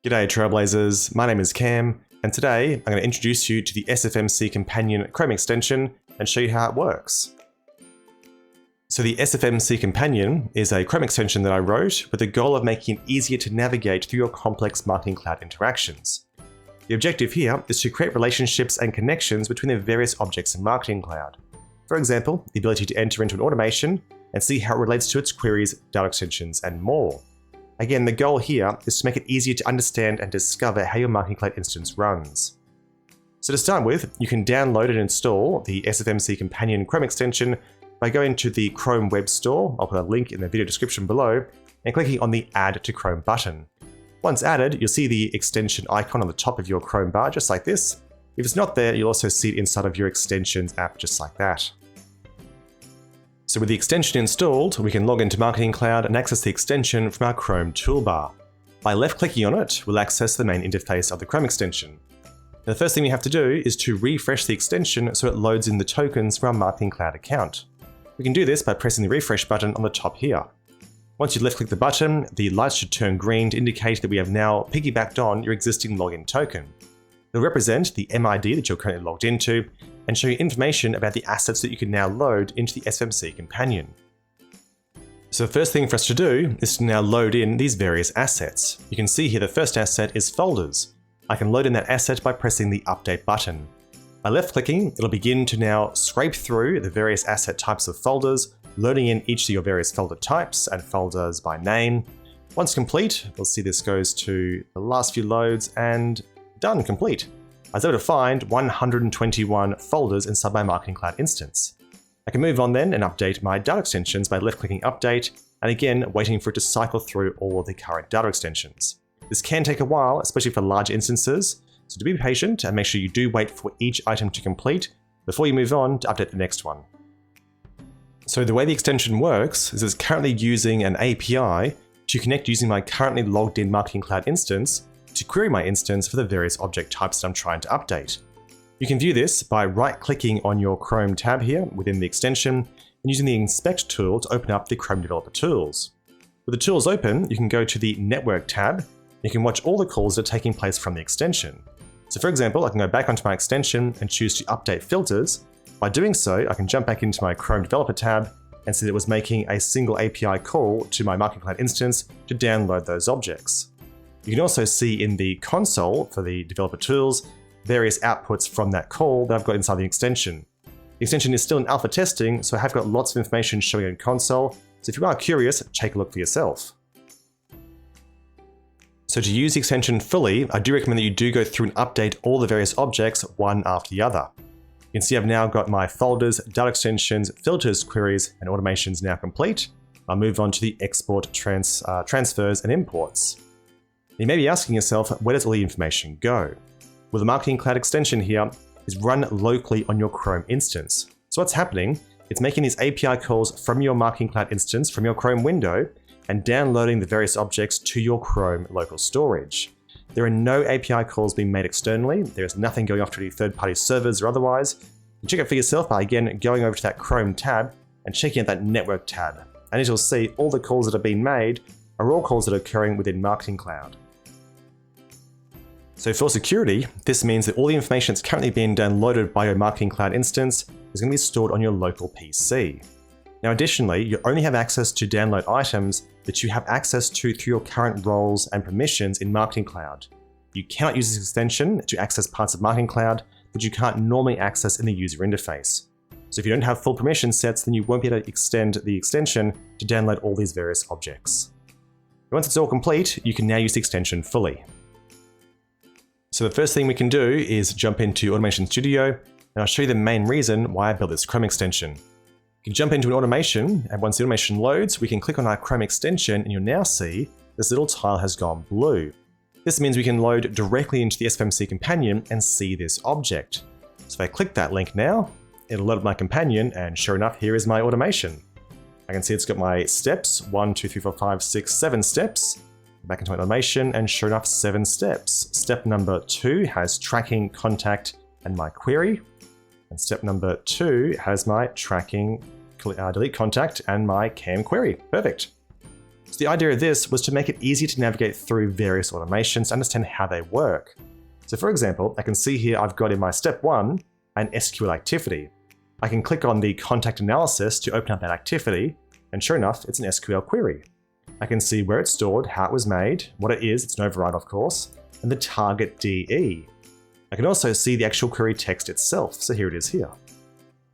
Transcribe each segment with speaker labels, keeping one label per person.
Speaker 1: G'day Trailblazers, my name is Cam, and today I'm going to introduce you to the SFMC Companion Chrome Extension and show you how it works. So the SFMC Companion is a Chrome extension that I wrote with the goal of making it easier to navigate through your complex Marketing Cloud interactions. The objective here is to create relationships and connections between the various objects in Marketing Cloud. For example, the ability to enter into an automation and see how it relates to its queries, data extensions, and more. Again, the goal here is to make it easier to understand and discover how your Marketing Cloud instance runs. So to start with, you can download and install the SFMC Companion Chrome Extension by going to the Chrome Web Store. I'll put a link in the video description below, and clicking on the Add to Chrome button. Once added, you'll see the extension icon on the top of your Chrome bar, just like this. If it's not there, you'll also see it inside of your Extensions app, just like that. So with the extension installed, we can log into Marketing Cloud and access the extension from our Chrome toolbar. By left-clicking on it, we'll access the main interface of the Chrome extension. Now, the first thing we have to do is to refresh the extension so it loads in the tokens from our Marketing Cloud account. We can do this by pressing the refresh button on the top here. Once you left-click the button, the lights should turn green to indicate that we have now piggybacked on your existing login token. It'll represent the MID that you're currently logged into and show you information about the assets that you can now load into the SFMC Companion. So the first thing for us to do is to now load in these various assets. You can see here the first asset is folders. I can load in that asset by pressing the Update button. By left-clicking, it'll begin to now scrape through the various asset types of folders, loading in each of your various folder types and folders by name. Once complete, we'll see this goes to the last few loads and done, complete. I was able to find 121 folders inside my Marketing Cloud instance. I can move on then and update my data extensions by left-clicking Update, and again, waiting for it to cycle through all of the current data extensions. This can take a while, especially for large instances, so to be patient and make sure you do wait for each item to complete before you move on to update the next one. So the way the extension works is it's currently using an API to connect using my currently logged in Marketing Cloud instance to query my instance for the various object types that I'm trying to update. You can view this by right-clicking on your Chrome tab here within the extension and using the Inspect tool to open up the Chrome Developer Tools. With the tools open, you can go to the Network tab. You can watch all the calls that are taking place from the extension. So for example, I can go back onto my extension and choose to update filters. By doing so, I can jump back into my Chrome Developer tab and see that it was making a single API call to my Marketing Cloud instance to download those objects. You can also see in the console for the developer tools various outputs from that call that I've got inside the extension. The extension is still in alpha testing, so I have got lots of information showing in console, so if you are curious, take a look for yourself. So to use the extension fully, I do recommend that you do go through and update all the various objects one after the other. You can see I've now got my folders, data extensions, filters, queries, and automations now complete. I'll move on to the export, transfers, and imports. You may be asking yourself, where does all the information go? Well, the Marketing Cloud extension here is run locally on your Chrome instance. So what's happening, it's making these API calls from your Marketing Cloud instance, from your Chrome window, and downloading the various objects to your Chrome local storage. There are no API calls being made externally. There is nothing going off to any third-party servers or otherwise. You can check it for yourself by, again, going over to that Chrome tab and checking out that Network tab. And as you'll see, all the calls that are being made are all calls that are occurring within Marketing Cloud. So for security, this means that all the information that's currently being downloaded by your Marketing Cloud instance is going to be stored on your local PC. Now additionally, you only have access to download items that you have access to through your current roles and permissions in Marketing Cloud. You cannot use this extension to access parts of Marketing Cloud that you can't normally access in the user interface. So if you don't have full permission sets, then you won't be able to extend the extension to download all these various objects. Once it's all complete, you can now use the extension fully. So the first thing we can do is jump into Automation Studio, and I'll show you the main reason why I built this Chrome extension. You can jump into an automation, and once the automation loads, we can click on our Chrome extension, and you'll now see this little tile has gone blue. This means we can load directly into the SFMC Companion and see this object. So if I click that link now, it'll load up my companion, and sure enough, here is my automation. I can see it's got my steps, 1, 2, 3, 4, 5, 6, 7 steps. Back into my automation, and sure enough, 7 steps. Step number 2 has tracking, contact, and my query. And step number 2 has my tracking, delete contact, and my CAM query. Perfect. So the idea of this was to make it easier to navigate through various automations to understand how they work. So for example, I can see here I've got in my step 1 an SQL activity. I can click on the contact analysis to open up that activity, and sure enough, it's an SQL query. I can see where it's stored, how it was made, what it is, it's an override of course, and the target DE. I can also see the actual query text itself, so here it is here.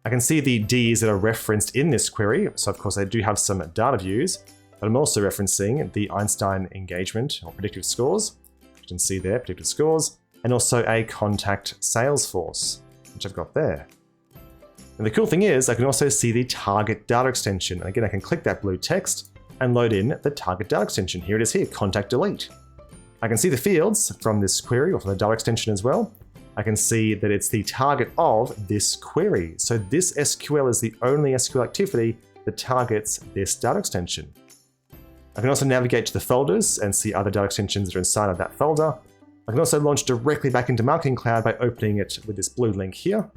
Speaker 1: I can see the DEs that are referenced in this query, so of course I do have some data views, but I'm also referencing the Einstein engagement or predictive scores. You can see there, predictive scores, and also a contact Salesforce, which I've got there. And the cool thing is I can also see the target data extension. And again, I can click that blue text and load in the target data extension. Here it is here, contact delete. I can see the fields from this query or from the data extension as well. I can see that it's the target of this query. So this SQL is the only SQL activity that targets this data extension. I can also navigate to the folders and see other data extensions that are inside of that folder. I can also launch directly back into Marketing Cloud by opening it with this blue link here.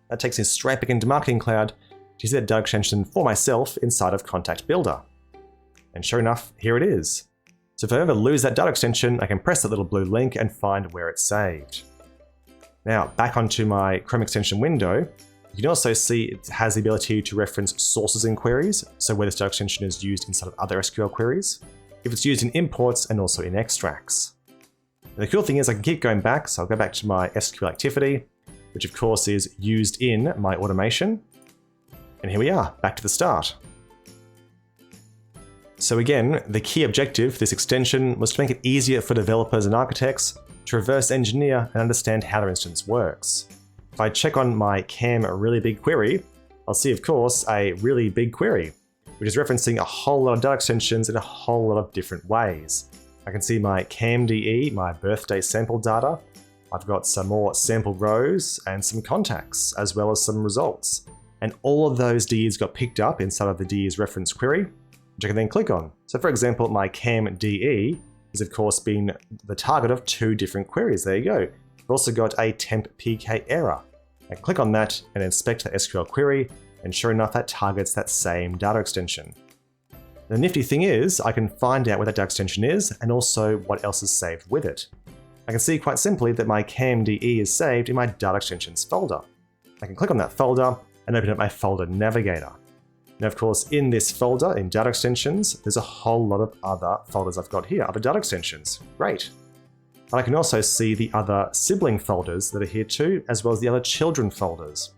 Speaker 1: That takes me straight back into Marketing Cloud to see that data extension for myself inside of Contact Builder. And sure enough, here it is. So if I ever lose that data extension, I can press that little blue link and find where it's saved. Now, back onto my Chrome extension window, you can also see it has the ability to reference sources in queries, so where this data extension is used inside of other SQL queries, if it's used in imports and also in extracts. And the cool thing is I can keep going back, so I'll go back to my SQL activity, which of course is used in my automation. And here we are, back to the start. So again, the key objective of this extension was to make it easier for developers and architects to reverse engineer and understand how their instance works. If I check on my CAM really big query, I'll see, of course, a really big query, which is referencing a whole lot of data extensions in a whole lot of different ways. I can see my CAMDE, my birthday sample data. I've got some more sample rows and some contacts, as well as some results. And all of those DEs got picked up inside of the DEs reference query, which I can then click on. So for example, my CAMDE is of course been the target of 2 different queries. There you go. I've also got a temp PK error. I click on that and inspect the SQL query, and sure enough, that targets that same data extension. The nifty thing is, I can find out where that data extension is and also what else is saved with it. I can see quite simply that my CAMDE is saved in my data extensions folder. I can click on that folder and open up my folder navigator. Now, of course, in this folder, in data extensions, there's a whole lot of other folders I've got here, other data extensions. Great. And I can also see the other sibling folders that are here too, as well as the other children folders.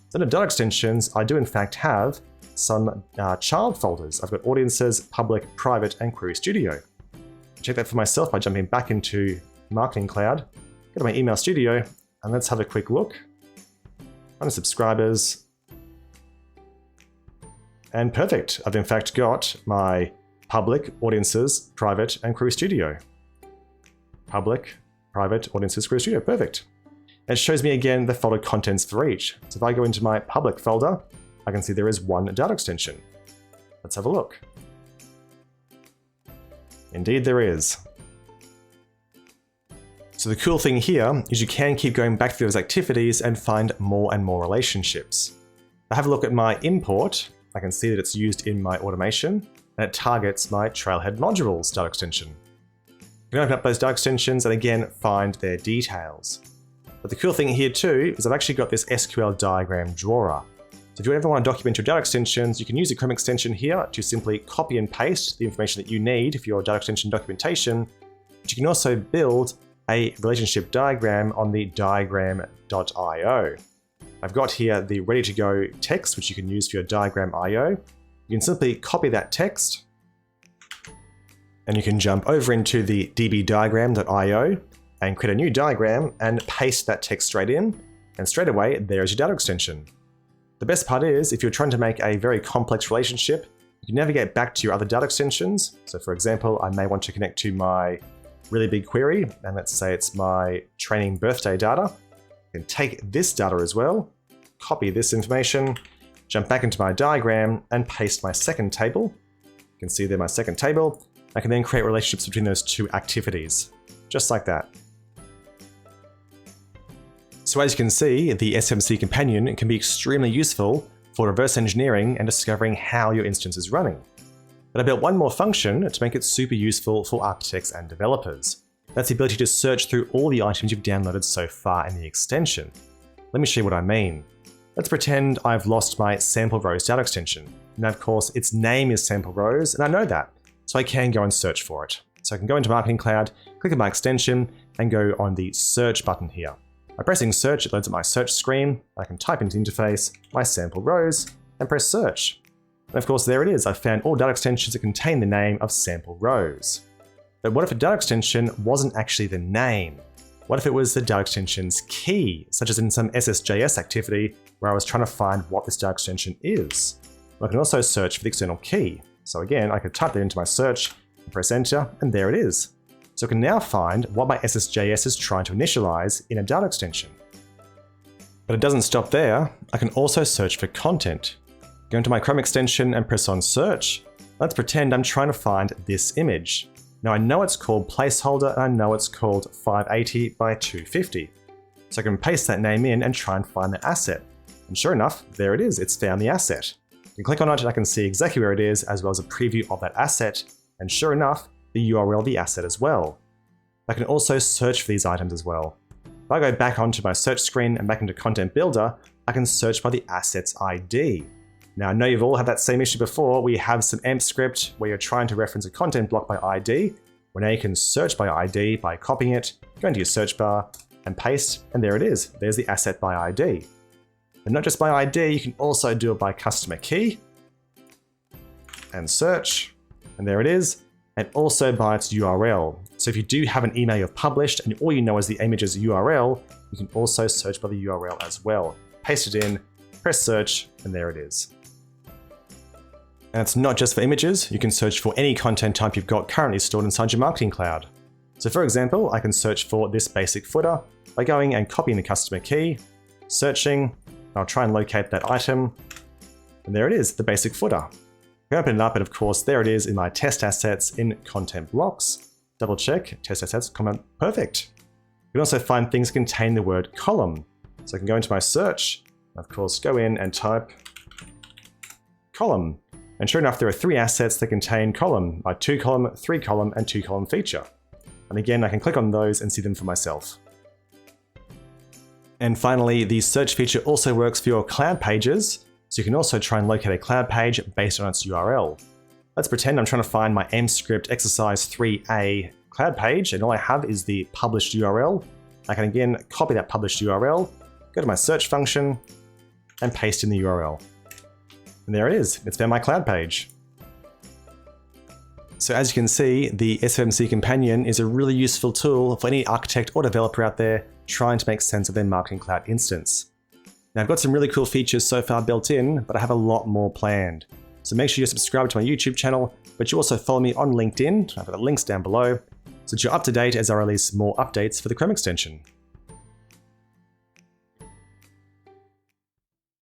Speaker 1: So in data extensions, I do in fact have some child folders. I've got audiences, public, private, and Query Studio. Check that for myself by jumping back into Marketing Cloud, go to my email studio, and let's have a quick look. Under subscribers, and perfect. I've in fact got my public, audiences, private, and Query Studio. Public, private, audiences, Query Studio, perfect. And it shows me again the folder contents for each. So if I go into my public folder, I can see there is 1 data extension. Let's have a look. Indeed there is. So the cool thing here is you can keep going back through those activities and find more and more relationships. If I have a look at my import, I can see that it's used in my automation, and it targets my Trailhead modules data extension. I can open up those data extensions and again find their details. But the cool thing here too is I've actually got this SQL diagram drawer. So if you ever want to document your data extensions, you can use the Chrome extension here to simply copy and paste the information that you need for your data extension documentation. But you can also build a relationship diagram on the diagram.io. I've got here the ready to go text, which you can use for your diagram.io. You can simply copy that text and you can jump over into the dbdiagram.io and create a new diagram and paste that text straight in. And straight away, there's your data extension. The best part is if you're trying to make a very complex relationship, you can navigate back to your other data extensions. So for example, I may want to connect to my really big query, and let's say it's my training birthday data. I can take this data as well, copy this information, jump back into my diagram and paste my second table. You can see there my second table. I can then create relationships between those 2 activities, just like that. So as you can see, the SFMC Companion can be extremely useful for reverse engineering and discovering how your instance is running. But I built one more function to make it super useful for architects and developers. That's the ability to search through all the items you've downloaded so far in the extension. Let me show you what I mean. Let's pretend I've lost my sample rows data extension. Now, of course, its name is sample rows, and I know that, so I can go and search for it. So I can go into Marketing Cloud, click on my extension, and go on the search button here. By pressing search, it loads up my search screen. I can type into the interface my sample rows and press search. And of course, there it is. I've found all data extensions that contain the name of sample rows. But what if a data extension wasn't actually the name? What if it was the data extension's key, such as in some SSJS activity where I was trying to find what this data extension is? I can also search for the external key. So again, I could type that into my search, and press enter, and there it is. So I can now find what my SSJS is trying to initialize in a data extension. But it doesn't stop there. I can also search for content. Go into my Chrome extension and press on search. Let's pretend I'm trying to find this image. Now I know it's called placeholder and I know it's called 580 by 250. So I can paste that name in and try and find the asset. And sure enough, there it is, it's found the asset. I can click on it and I can see exactly where it is as well as a preview of that asset. And sure enough, the URL of the asset as well. I can also search for these items as well. If I go back onto my search screen and back into Content Builder, I can search by the asset's ID. Now I know you've all had that same issue before where you have some AMP script where you're trying to reference a content block by ID. Well, now you can search by ID by copying it, go into your search bar and paste, and there it is. There's the asset by ID. And not just by ID, you can also do it by customer key and search, and there it is, and also by its URL. So if you do have an email you've published and all you know is the image's URL, you can also search by the URL as well. Paste it in, press search, and there it is. And it's not just for images, you can search for any content type you've got currently stored inside your Marketing Cloud. So for example, I can search for this basic footer by going and copying the customer key, searching, I'll try and locate that item, and there it is, the basic footer. I can open it up, and of course, there it is in my test assets in content blocks. Double check, test assets, comment, perfect. You can also find things that contain the word column. So I can go into my search, of course, go in and type column. And sure enough, there are 3 assets that contain column, my 2-column, 3-column, and 2-column feature. And again, I can click on those and see them for myself. And finally, the search feature also works for your cloud pages, so you can also try and locate a cloud page based on its URL. Let's pretend I'm trying to find my AMP script exercise 3A cloud page, and all I have is the published URL. I can again copy that published URL, go to my search function, and paste in the URL. And there it is, it's found my cloud page. So as you can see, the SFMC Companion is a really useful tool for any architect or developer out there trying to make sense of their Marketing Cloud instance. Now I've got some really cool features so far built in, but I have a lot more planned. So make sure you subscribe to my YouTube channel, but you also follow me on LinkedIn. I've got the links down below, so that you're up to date as I release more updates for the Chrome extension.